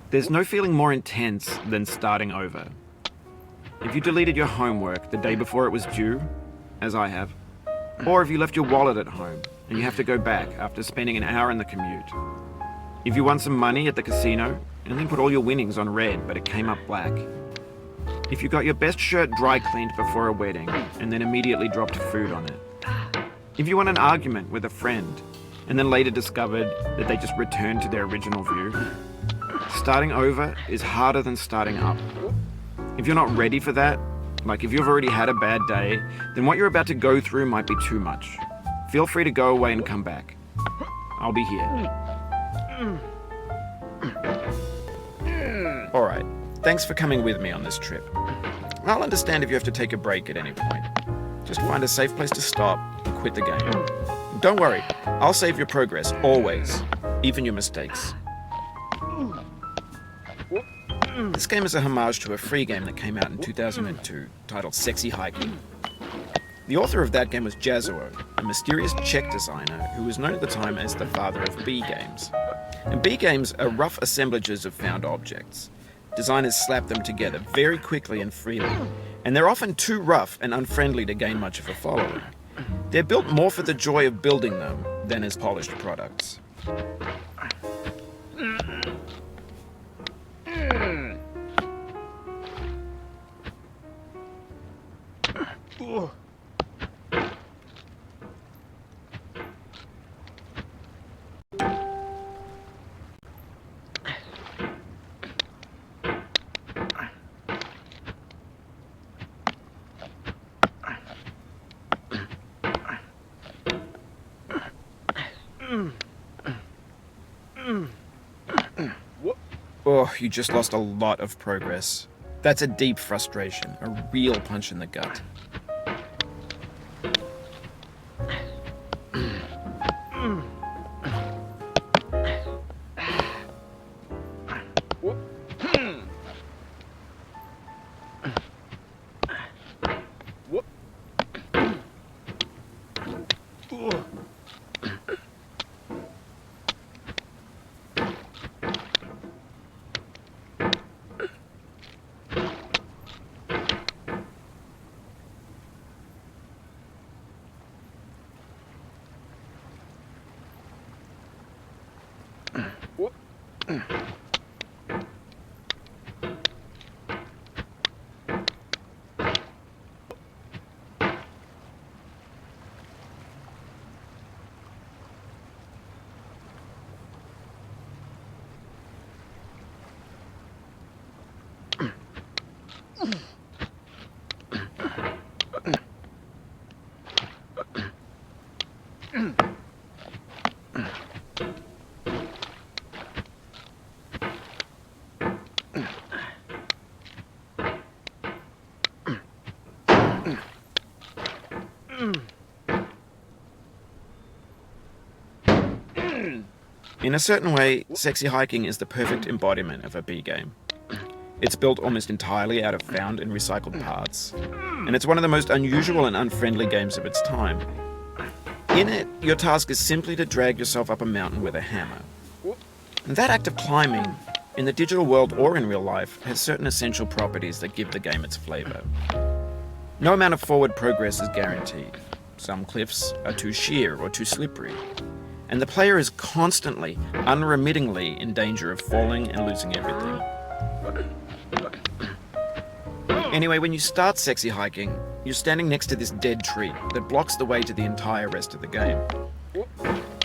There's no feeling more intense than starting over. If you deleted your homework the day before it was due, as I have, or if you left your wallet at home and you have to go back after spending an hour in the commute. If you won some money at the casino and then put all your winnings on red but it came up black. If you got your best shirt dry cleaned before a wedding and then immediately dropped food on it. If you won an argument with a friend and then later discovered that they just returned to their original view. Starting over is harder than starting up. If you're not ready for that, like if you've already had a bad day, then what you're about to go through might be too much. Feel free to go away and come back. I'll be here. Alright, thanks for coming with me on this trip. I'll understand if you have to take a break at any point. Just find a safe place to stop and quit the game. Don't worry, I'll save your progress, always, even your mistakes. This game is a homage to a free game that came out in 2002, titled Sexy Hiking. The author of that game was Jazuo, a mysterious Czech designer who was known at the time as the father of B games. And B games are rough assemblages of found objects. Designers slap them together very quickly and freely, and they're often too rough and unfriendly to gain much of a following. They're built more for the joy of building them than as polished products. Oh, you just lost a lot of progress. That's a deep frustration, a real punch in the gut. In a certain way, Sexy Hiking is the perfect embodiment of a B game. It's built almost entirely out of found and recycled parts, and it's one of the most unusual and unfriendly games of its time. In it, your task is simply to drag yourself up a mountain with a hammer. And that act of climbing, in the digital world or in real life, has certain essential properties that give the game its flavor. No amount of forward progress is guaranteed. Some cliffs are too sheer or too slippery, and the player is constantly, unremittingly in danger of falling and losing everything. Anyway, when you start Sexy Hiking, you're standing next to this dead tree that blocks the way to the entire rest of the game.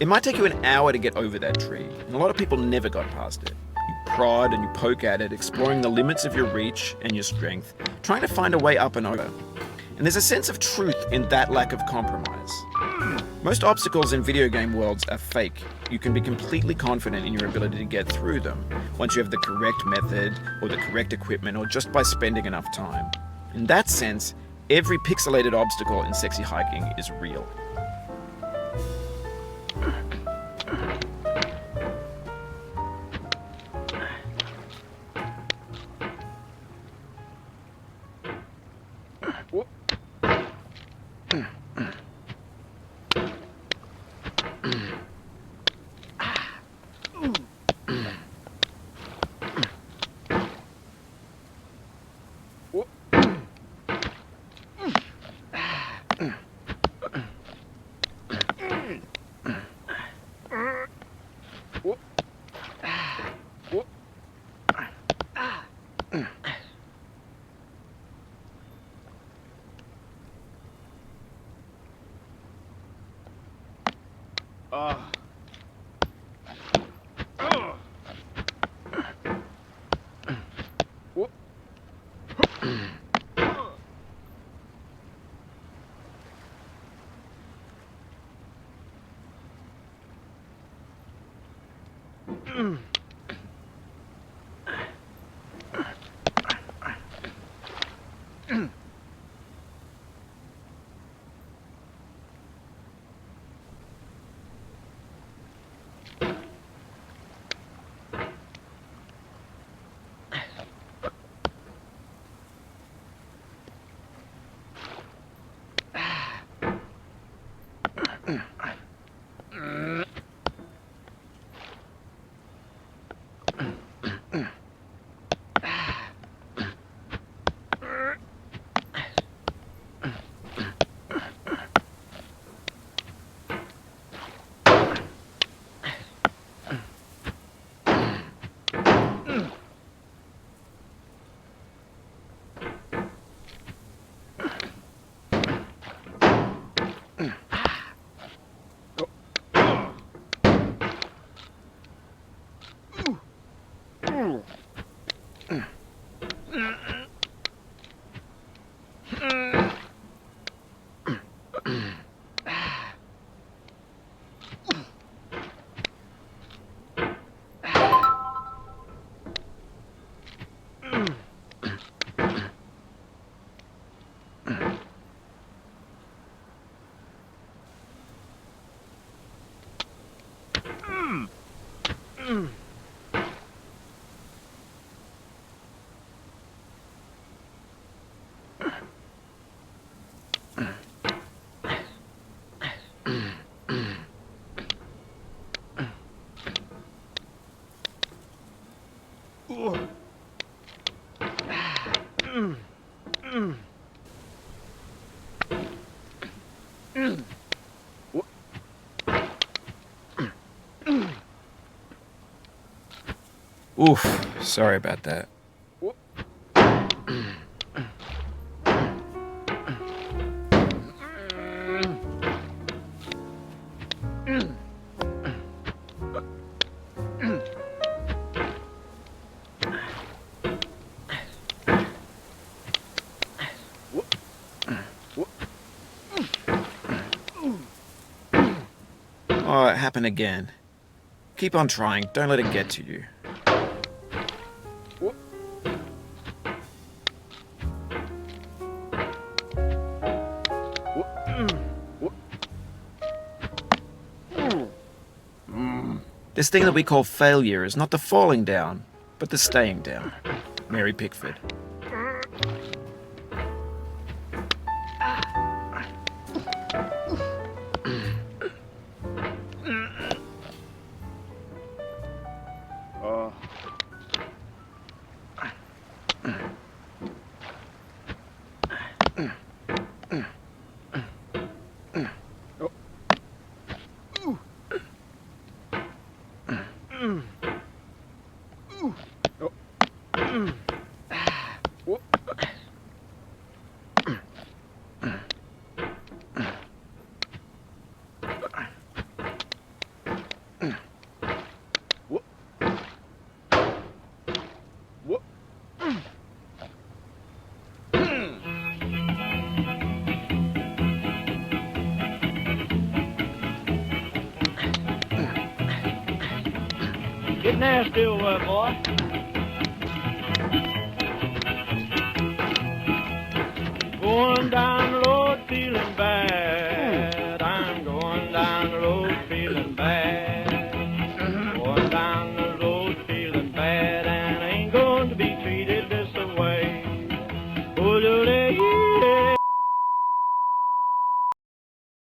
It might take you an hour to get over that tree, and a lot of people never got past it. You prod and you poke at it, exploring the limits of your reach and your strength, trying to find a way up and over. And there's a sense of truth in that lack of compromise. Most obstacles in video game worlds are fake. You can be completely confident in your ability to get through them once you have the correct method or the correct equipment or just by spending enough time. In that sense, every pixelated obstacle in Sexy Hiking is real. Oof, sorry about that. Oh, it happened again. Keep on trying, don't let it get to you. This thing that we call failure is not the falling down, but the staying down. Mary Pickford. Get nasty over there, boy. Going down